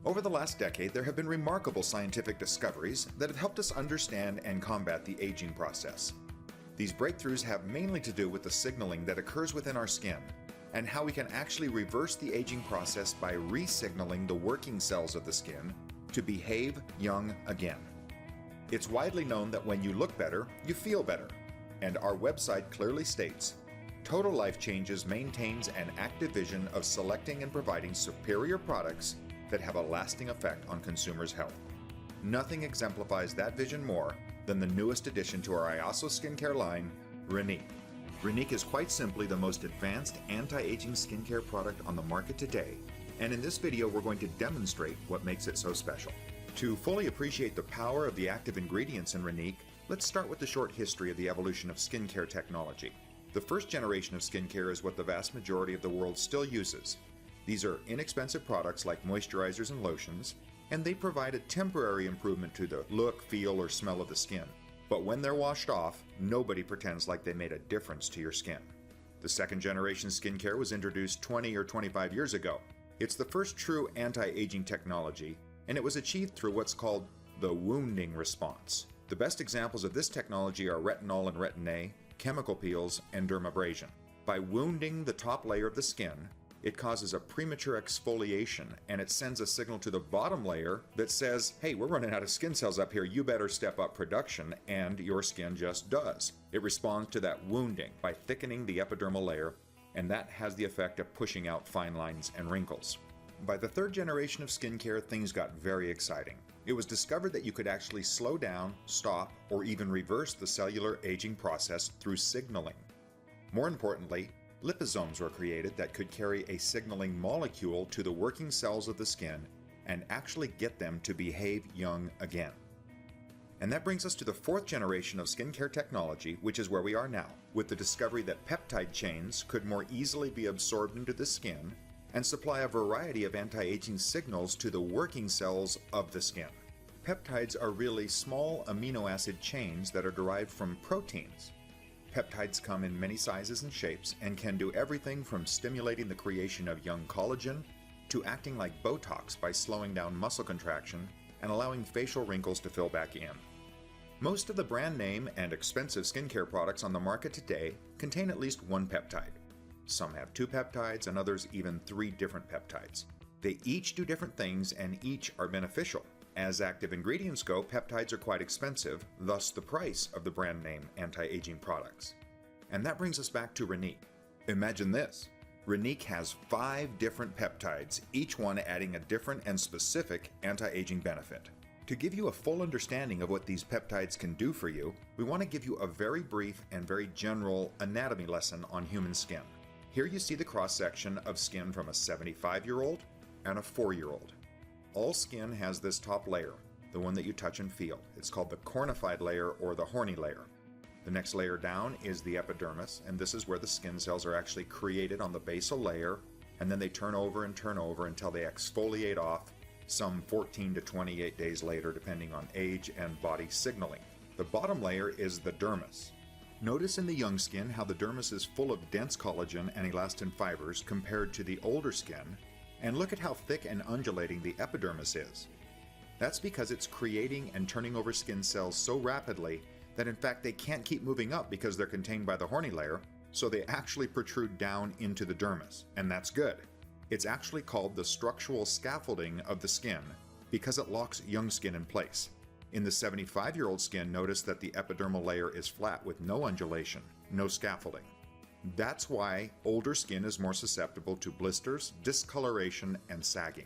Over the last decade, there have been remarkable scientific discoveries that have helped us understand and combat the aging process. These breakthroughs have mainly to do with the signaling that occurs within our skin and how we can actually reverse the aging process by re-signaling the working cells of the skin to behave young again. It's widely known that when you look better, you feel better, and our website clearly states, Total Life Changes maintains an active vision of selecting and providing superior products that have a lasting effect on consumers' health. Nothing exemplifies that vision more than the newest addition to our Iaso skincare line, Rénique. Rénique is quite simply the most advanced anti-aging skincare product on the market today, and in this video we're going to demonstrate what makes it so special. To fully appreciate the power of the active ingredients in Rénique, let's start with the short history of the evolution of skincare technology. The first generation of skincare is what the vast majority of the world still uses. These are inexpensive products like moisturizers and lotions, and they provide a temporary improvement to the look, feel, or smell of the skin. But when they're washed off, nobody pretends like they made a difference to your skin. The second generation skincare was introduced 20 or 25 years ago. It's the first true anti-aging technology, and it was achieved through what's called the wounding response. The best examples of this technology are retinol and retin-A, chemical peels, and dermabrasion. By wounding the top layer of the skin, it causes a premature exfoliation, and it sends a signal to the bottom layer that says, hey, we're running out of skin cells up here, you better step up production, and your skin just does. It responds to that wounding by thickening the epidermal layer, and that has the effect of pushing out fine lines and wrinkles. By the third generation of skincare, things got very exciting. It was discovered that you could actually slow down, stop, or even reverse the cellular aging process through signaling. More importantly, liposomes were created that could carry a signaling molecule to the working cells of the skin and actually get them to behave young again. And that brings us to the fourth generation of skincare technology, which is where we are now, with the discovery that peptide chains could more easily be absorbed into the skin and supply a variety of anti-aging signals to the working cells of the skin. Peptides are really small amino acid chains that are derived from proteins. Peptides come in many sizes and shapes and can do everything from stimulating the creation of young collagen to acting like Botox by slowing down muscle contraction and allowing facial wrinkles to fill back in. Most of the brand name and expensive skincare products on the market today contain at least one peptide. Some have 2 peptides and others even 3 different peptides. They each do different things and each are beneficial. As active ingredients go, peptides are quite expensive, thus the price of the brand name anti-aging products. And that brings us back to Rénique. Imagine this. Rénique has 5 different peptides, each one adding a different and specific anti-aging benefit. To give you a full understanding of what these peptides can do for you, we want to give you a very brief and very general anatomy lesson on human skin. Here you see the cross-section of skin from a 75-year-old and a 4-year-old. All skin has this top layer, the one that you touch and feel. It's called the cornified layer or the horny layer. The next layer down is the epidermis, and this is where the skin cells are actually created on the basal layer, and then they turn over until they exfoliate off some 14 to 28 days later, depending on age and body signaling. The bottom layer is the dermis. Notice in the young skin how the dermis is full of dense collagen and elastin fibers compared to the older skin, and look at how thick and undulating the epidermis is. That's because it's creating and turning over skin cells so rapidly that in fact they can't keep moving up because they're contained by the horny layer, so they actually protrude down into the dermis, and that's good. It's actually called the structural scaffolding of the skin because it locks young skin in place. In the 75-year-old skin, notice that the epidermal layer is flat with no undulation, no scaffolding. That's why older skin is more susceptible to blisters, discoloration, and sagging.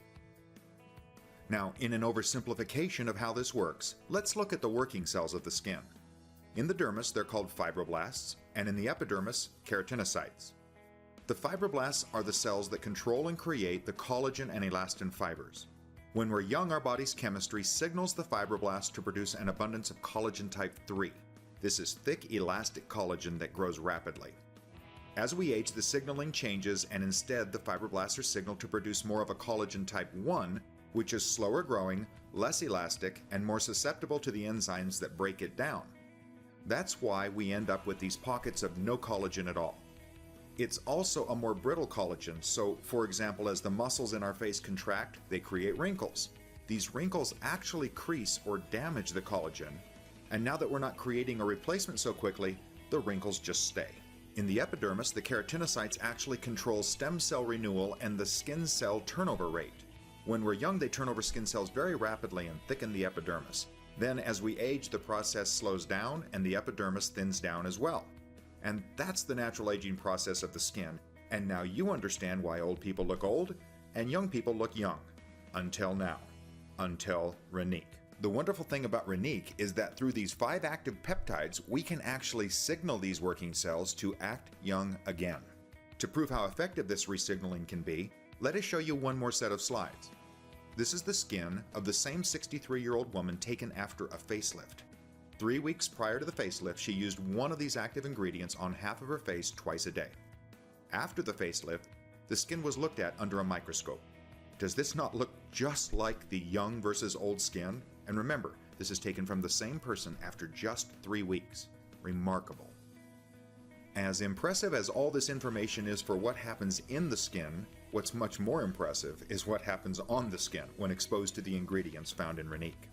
Now, in an oversimplification of how this works, let's look at the working cells of the skin. In the dermis, they're called fibroblasts, and in the epidermis, keratinocytes. The fibroblasts are the cells that control and create the collagen and elastin fibers. When we're young, our body's chemistry signals the fibroblasts to produce an abundance of collagen type 3. This is thick, elastic collagen that grows rapidly. As we age, the signaling changes, and instead the fibroblasts are signaled to produce more of a collagen type 1, which is slower growing, less elastic, and more susceptible to the enzymes that break it down. That's why we end up with these pockets of no collagen at all. It's also a more brittle collagen, so for example, as the muscles in our face contract, they create wrinkles. These wrinkles actually crease or damage the collagen, and now that we're not creating a replacement so quickly, the wrinkles just stay. In the epidermis, the keratinocytes actually control stem cell renewal and the skin cell turnover rate. When we're young, they turn over skin cells very rapidly and thicken the epidermis. Then as we age, the process slows down and the epidermis thins down as well. And that's the natural aging process of the skin. And now you understand why old people look old and young people look young. Until now. Until Rénique. The wonderful thing about Rénique is that through these 5 active peptides, we can actually signal these working cells to act young again. To prove how effective this resignaling can be, let us show you one more set of slides. This is the skin of the same 63-year-old woman taken after a facelift. 3 weeks prior to the facelift, she used one of these active ingredients on half of her face twice a day. After the facelift, the skin was looked at under a microscope. Does this not look just like the young versus old skin? And remember, this is taken from the same person after just 3 weeks. Remarkable. As impressive as all this information is for what happens in the skin, what's much more impressive is what happens on the skin when exposed to the ingredients found in Rénique.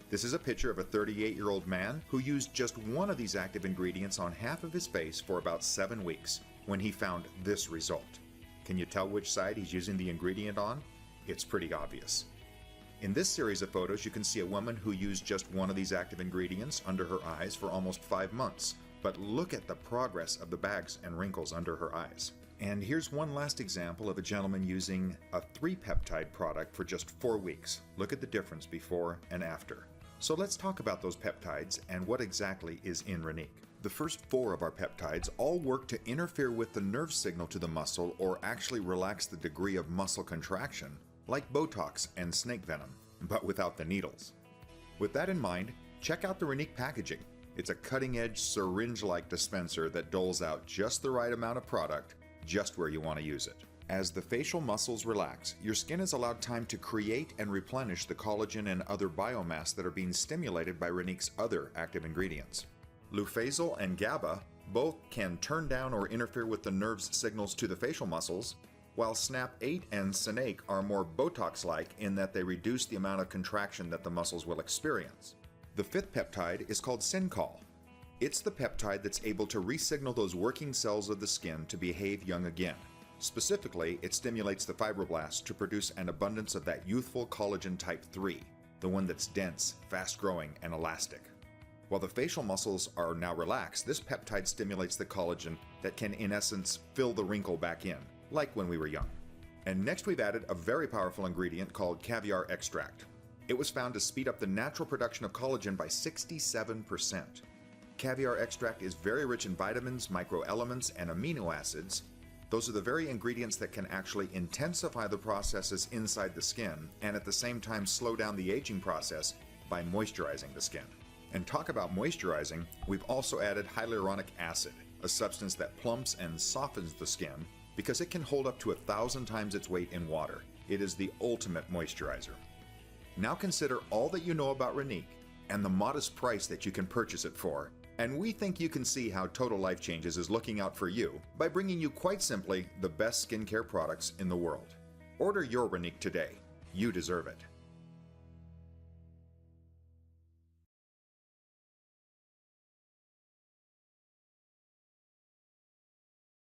This is a picture of a 38-year-old man who used just one of these active ingredients on half of his face for about 7 weeks when he found this result. Can you tell which side he's using the ingredient on? It's pretty obvious. In this series of photos, you can see a woman who used just one of these active ingredients under her eyes for almost 5 months. But look at the progress of the bags and wrinkles under her eyes. And here's one last example of a gentleman using a 3-peptide product for just 4 weeks. Look at the difference before and after. So let's talk about those peptides and what exactly is in Rénique. The first 4 of our peptides all work to interfere with the nerve signal to the muscle or actually relax the degree of muscle contraction, like Botox and snake venom, but without the needles. With that in mind, check out the Rénique packaging. It's a cutting-edge syringe-like dispenser that doles out just the right amount of product, just where you want to use it. As the facial muscles relax, your skin is allowed time to create and replenish the collagen and other biomass that are being stimulated by Rénique's other active ingredients. Lufazole and GABA both can turn down or interfere with the nerve's signals to the facial muscles, while SNAP8 and SNAKE are more Botox-like in that they reduce the amount of contraction that the muscles will experience. The 5th peptide is called Syncol. It's the peptide that's able to re-signal those working cells of the skin to behave young again. Specifically, it stimulates the fibroblasts to produce an abundance of that youthful collagen type 3, the one that's dense, fast-growing, and elastic. While the facial muscles are now relaxed, this peptide stimulates the collagen that can, in essence, fill the wrinkle back in, like when we were young. And next we've added a very powerful ingredient called caviar extract. It was found to speed up the natural production of collagen by 67%. Caviar extract is very rich in vitamins, microelements, and amino acids. Those are the very ingredients that can actually intensify the processes inside the skin and at the same time slow down the aging process by moisturizing the skin. And talk about moisturizing, we've also added hyaluronic acid, a substance that plumps and softens the skin because it can hold up to 1,000 times its weight in water. It is the ultimate moisturizer. Now consider all that you know about Rénique and the modest price that you can purchase it for, and we think you can see how Total Life Changes is looking out for you by bringing you quite simply the best skincare products in the world. Order your Rénique today. You deserve it.